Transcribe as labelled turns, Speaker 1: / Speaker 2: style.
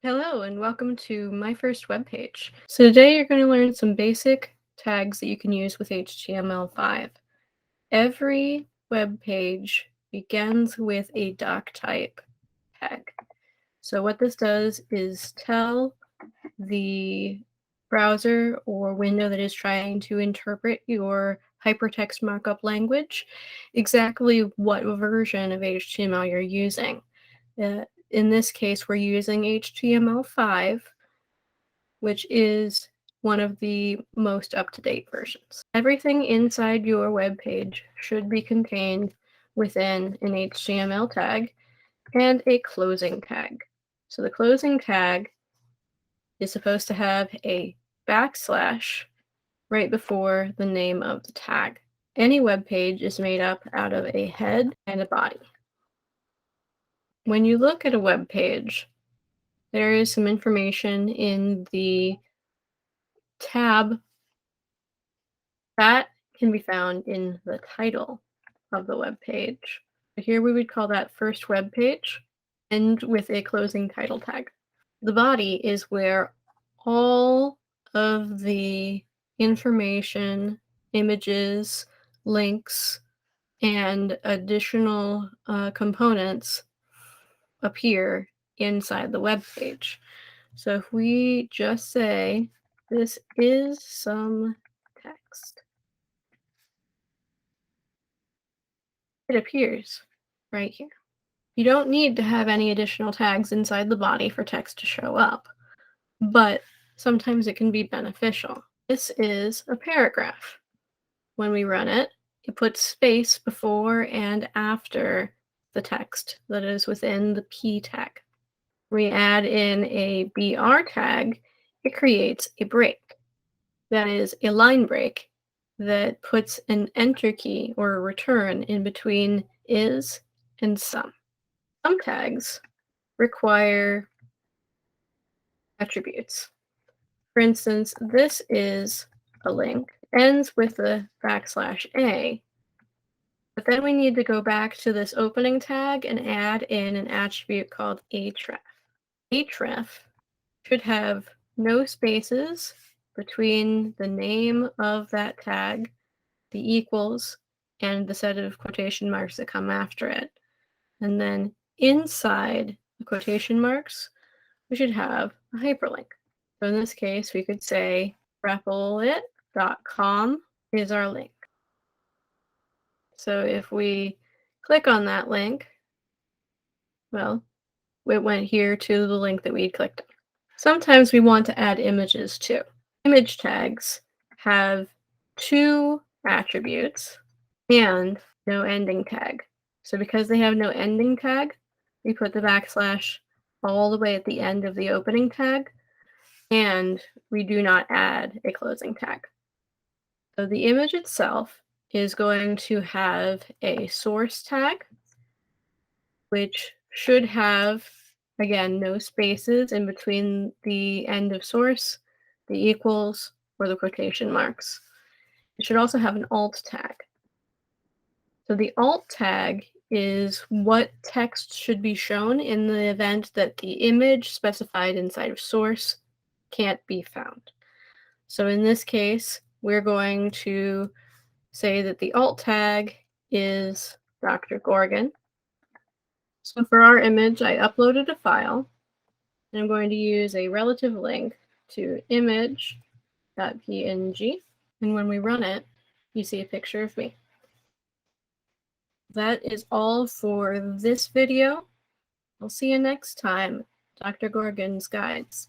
Speaker 1: Hello and welcome to my first webpage. So today you're going to learn some basic tags that you can use with HTML5. Every webpage begins with a DOCTYPE tag. So what this does is tell the browser or window that is trying to interpret your hypertext markup language exactly what version of HTML you're using. In this case, we're using HTML5, which is one of the most up-to-date versions. Everything inside your web page should be contained within an HTML tag and a closing tag. So the closing tag is supposed to have a backslash right before the name of the tag. Any web page is made up out of a head and a body. When you look at a web page, there is some information in the tab that can be found in the title of the web page. Here we would call that first web page, and with a closing title tag. The body is where all of the information, images, links, and additional components appear inside the web page. So if we just say, this is some text, it appears right here. You don't need to have any additional tags inside the body for text to show up, but sometimes it can be beneficial. This is a paragraph. When we run it, it puts space before and after the text that is within the P tag. We add in a BR tag, it creates a break. That is a line break that puts an enter key or a return in between is and some. Some tags require attributes. For instance, this is a link, ends with a \A, but then we need to go back to this opening tag and add in an attribute called href. Href should have no spaces between the name of that tag, the equals, and the set of quotation marks that come after it. And then inside the quotation marks, we should have a hyperlink. So in this case, we could say rappleit.com is our link. So if we click on that link, well, it went here to the link that we clicked on. Sometimes we want to add images too. Image tags have two attributes and no ending tag. So because they have no ending tag, we put the backslash all the way at the end of the opening tag, and we do not add a closing tag. So the image itself is going to have a source tag, which should have, again, no spaces in between the end of source, the equals, or the quotation marks. It should also have an alt tag. So the alt tag is what text should be shown in the event that the image specified inside of source can't be found. So in this case, we're going to say that the alt tag is Dr. Gorgon. So for our image, I uploaded a file, and I'm going to use a relative link to image.png. And when we run it, you see a picture of me. That is all for this video. I'll see you next time. Dr. Gorgon's Guides.